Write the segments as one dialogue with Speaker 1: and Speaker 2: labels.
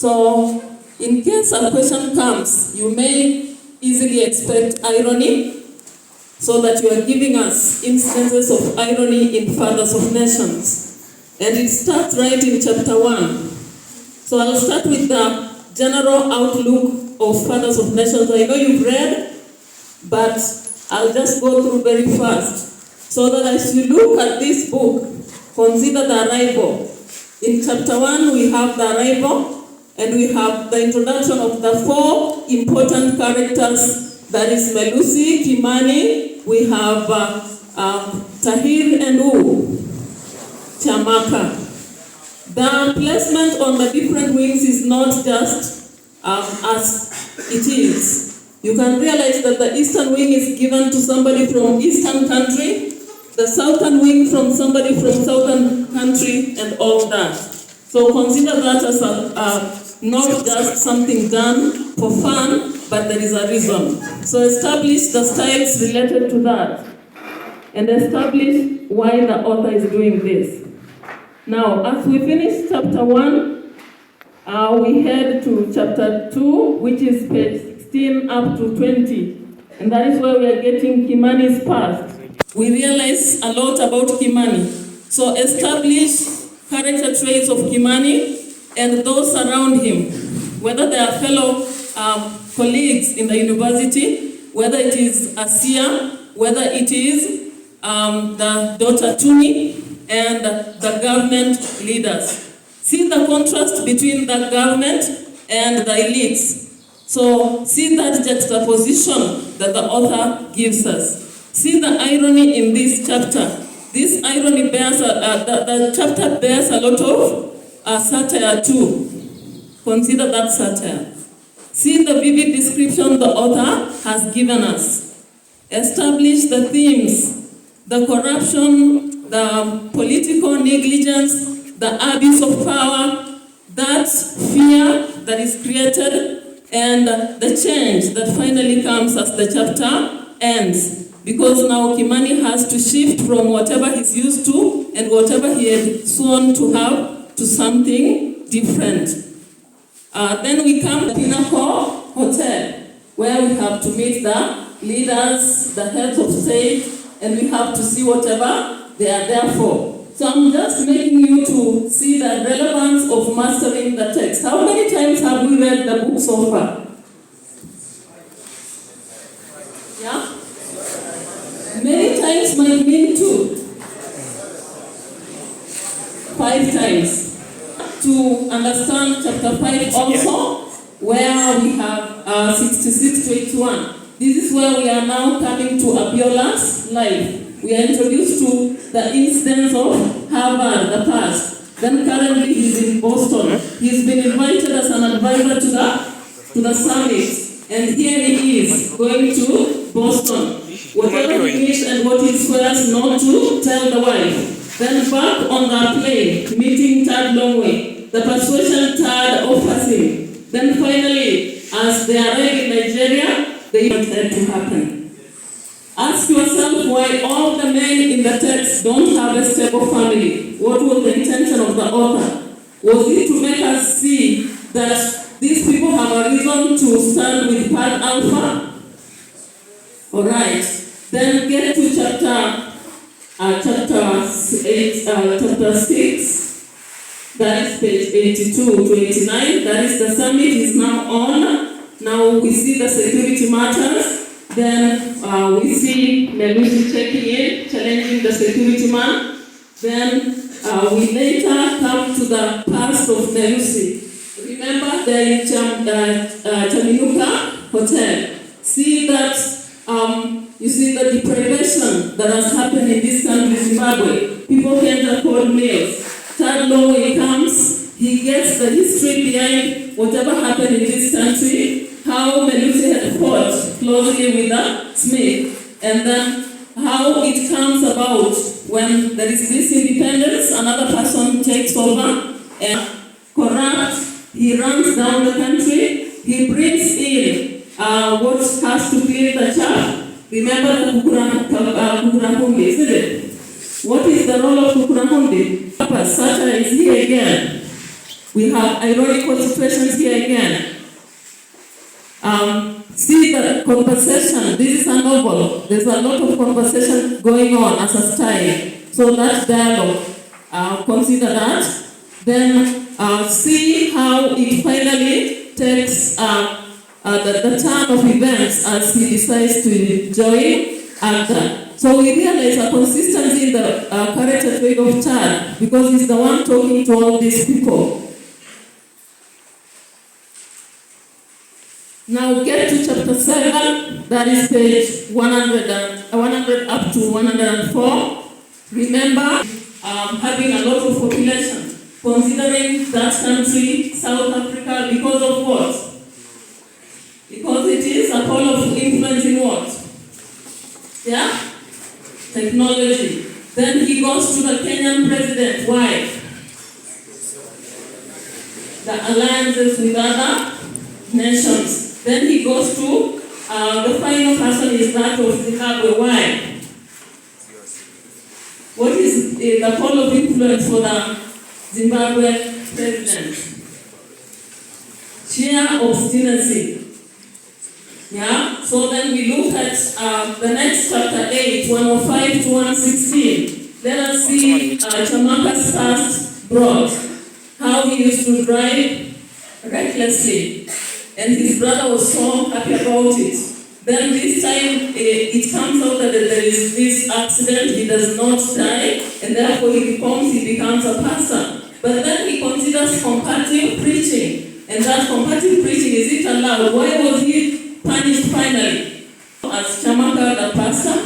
Speaker 1: So, in case a question comes, you may easily expect irony, so that you are giving us instances of irony in Fathers of Nations. And it starts right in chapter 1. So I'll start with the general outlook of Fathers of Nations. I know you've read, but I'll just go through very fast. So that as you look at this book, consider the arrival. In chapter 1, we have the arrival, and we have the introduction of the 4 important characters. That is Melusi, Kimani, we have Tahir and Chamaka. The placement on the different wings is not just as it is. You can realize that the eastern wing is given to somebody from eastern country, the southern wing from somebody from southern country, and all that. So consider that as not just something done for fun, but there is a reason. So establish the styles related to that, and establish why the author is doing this. Now, as we finish chapter 1, we head to chapter 2, which is page 16 up to 20. And that is where we are getting Kimani's past. We realize a lot about Kimani. So establish character traits of Kimani and those around him, whether they are fellow colleagues in the university, whether it is Asia, whether it is the daughter Tuni, and the government leaders. See the contrast between the government and the elites. So see that juxtaposition that the author gives us. See the irony in this chapter. This irony bears, the chapter bears a lot of satire too. Consider that satire. See the vivid description the author has given us. Establish the themes, the corruption, the political negligence, the abuse of power, that fear that is created, and the change that finally comes as the chapter ends. Because now Kimani has to shift from whatever he's used to and whatever he had sworn to have to something different. Then we come to Pinnacle Hotel, where we have to meet the leaders, the heads of state, and we have to see whatever they are there for. So I'm just making you to see the relevance of mastering the text. How many times have we read the book so far? Yeah? Many times might mean 2. 5 times. To understand chapter 5 also, where we have 66 to 81. This is where we are now coming to Abiola's life. We are introduced to the incidents of Harvard, the past. Then currently he's in Boston. He's been invited as an advisor to the summit. And here he is, going to Boston. Whatever he needs and what he swears not to tell the wife. Then back on the plane, meeting Tad Longway. The persuasion Tad offers him. Then finally, as they arrive in Nigeria, they want that to happen. Ask yourself why all the men in the text don't have a stable family. What was the intention of the author? Was it to make us see that these people have a reason to stand with Pad Alpha? Alright, then get to chapter 6, that is page 82 to 89. That is the summit is now on. Now we see the security matters. Then we see Melusi checking in, challenging the security man. Then we later come to the past of Melusi. Remember the Chaminuka Hotel. See that you see the deprivation that has happened in this country, Zimbabwe. People can't afford meals. Third law, he comes, he gets the history behind whatever happened in this country, how Melusi had fought closely with the Smith, and then how it comes about when there is this independence, another person takes over and corrupts, he runs down the country, he brings in what has to clean the chaff. Remember the Kukurahundi, isn't it? What is the role of Kukurahundi? Satire is here again. We have ironical situations here again. See the conversation. This is a novel. There's a lot of conversation going on as a style. So that dialogue, consider that. Then see how it finally takes the turn of events as he decides to join Agda. So we realize a consistency in the character trait of Chad because he's the one talking to all these people. Now get to chapter 7, that is page 100 up to 104. Remember, having a lot of population, considering that country, South Africa, because of what? Because it is a pole of influence in what? Yeah? Technology. Then he goes to the Kenyan president. Why? The alliances with other nations. Then he goes to, the final person is that of Zimbabwe. Why? What is the pole of influence for the Zimbabwe president? Sheer obstinacy. Yeah? So then we look at the next chapter 8, 105 to 116. Let us see Chamaka's past brought, how he used to drive recklessly. And his brother was so happy about it. Then this time it comes out that there is this accident, he does not die, and therefore he becomes a pastor. But then he considers comparative preaching. And that comparative preaching, is it allowed? Why was he punished finally? As Chamaka the pastor?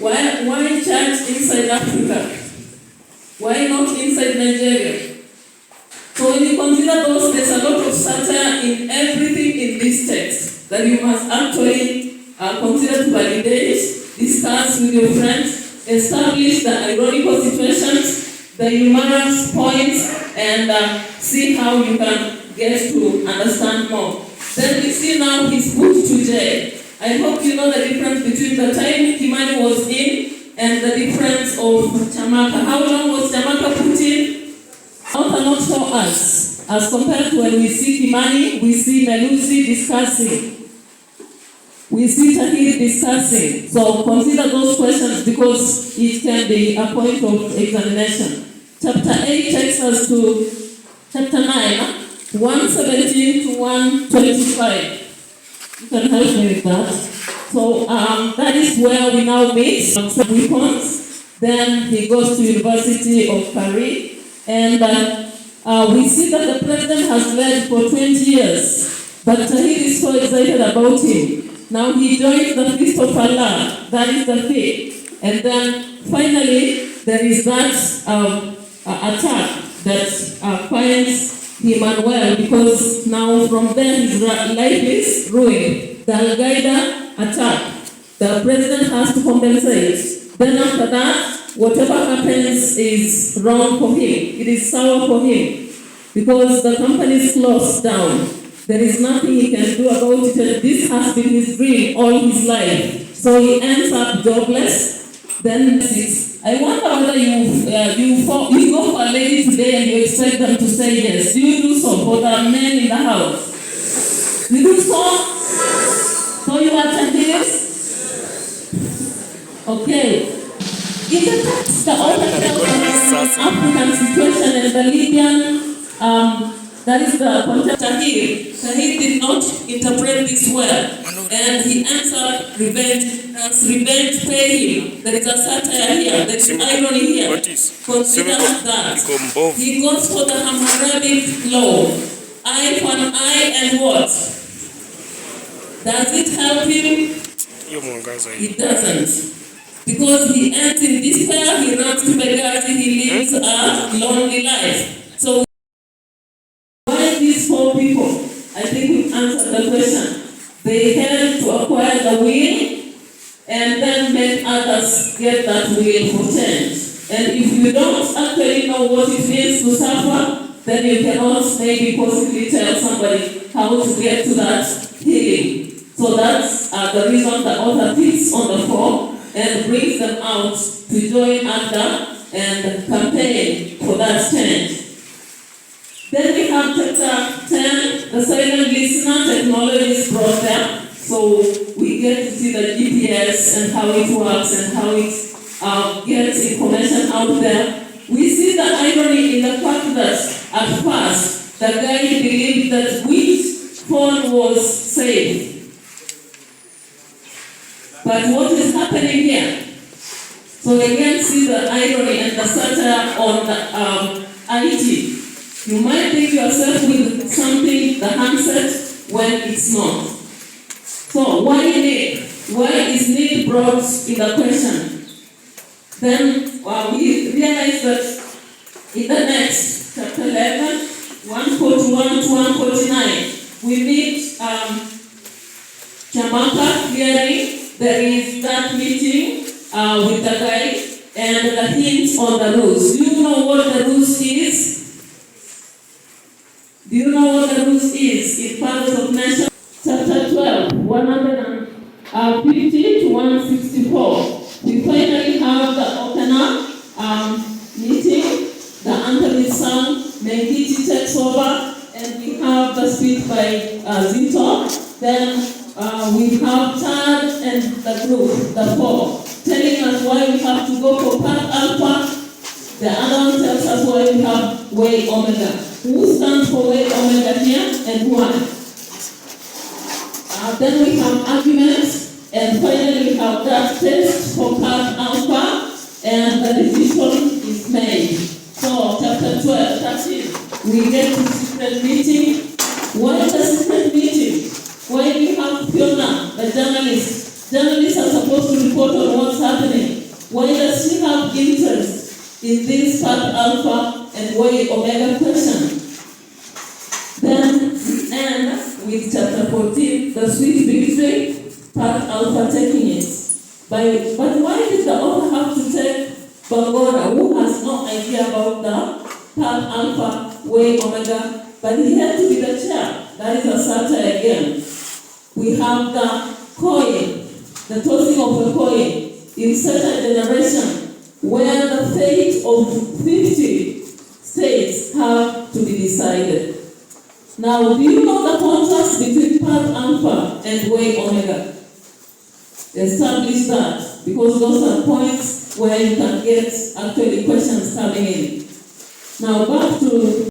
Speaker 1: Why church inside Africa? Why not inside Nigeria? So when you consider those, there's a lot of satire in everything in this text that you must actually consider to validate, discuss with your friends, establish the ironical situations, the humorous points, and see how you can get to understand more. Then we see now he's put to jail. I hope you know the difference between the time Kimani was in and the difference of Chamaka. How long was Chamaka put in? Author not show us. As compared to when we see Kimani, we see Melusi discussing. We see Tahir discussing. So consider those questions because it can be a point of examination. Chapter 8 takes us to chapter 9, 117 to 125. You can help me with that. So that is where we now meet weapons. Then he goes to University of Paris. And we see that the president has led for 20 years. But Tahir is so excited about him. Now he joins the Feast of Allah. That is the faith. And then finally, there is that attack that finds him unwell because now from there his life is ruined. The Al-Qaeda attack. The president has to compensate. Then after that, whatever happens is wrong for him. It is sour for him because the company is closed down. There is nothing he can do about it. And this has been his dream all his life. So he ends up jobless. Then I wonder whether you go for a lady today and you expect them to say yes. Do you do so for the men in the house? You do so? So you attend this? Okay. In the text, the author tells us the African situation and the Libyan, that is the concept Tahir. Tahir did not interpret this well. And he ends up revenge pay him. There is a satire here, there is irony here. Consider that. He goes for the Hammurabic law. Eye for an eye and what? Does it help him? It doesn't. Because he ends in despair, he runs to Benghazi, he lives a lonely life. So why these four people? I think we've answered the question. They help to acquire the will and then make others get that will for change. And if you don't actually know what it means to suffer, then you cannot maybe possibly tell somebody how to get to that healing. So that's the reason the author picks on the four and brings them out to join ACTA and campaign for that change. Then we have chapter 10, the silent listener. Technology is brought there. So we get to see the GPS and how it works and how it gets information out there. We see the irony in the fact that at first the guy believed that which phone was safe. But what is happening here? So again, see the irony and the satire on the IT. You might think yourself with something, the handset, when it's not. So why need? Why is need brought in the question? Then we realize that in the next chapter 11, 141 to 149, we meet Chamaka hearing. There is that meeting with the guy and the hints on the rules. Do you know what the rules is? Do you know what the rules is in Fathers of Nations? Chapter 12, 150 to 164. We finally have the opener meeting, the anthem is sung, Mengiti takes over, and we have the speech by Zito. Then we have Chad and the group, the four, telling us why we have to go for Path Alpha. The other one tells us why we have Way Omega. Who stands for Way Omega here and why? Then we have arguments, and finally we have that test for Path Alpha, and the decision is made. So, chapter 12, 13, we get to secret meeting. Why the secret meeting? Why do you have Fiona, the journalist? Journalists are supposed to report on what's happening. Why does she have interest in this Path Alpha and Way Omega question? Then we end with chapter 14, the sweet victory, Path Alpha taking it. But why did the author have to take Bangora, who has no idea about the Path Alpha, Way Omega, but he had to be the chair? That is a satire again. We have the coin, the tossing of the coin in such a generation where the fate of 50 states have to be decided. Now, do you know the contrast between Path Alpha and Way Omega? Establish that, because those are points where you can get actually questions coming in. Now, back to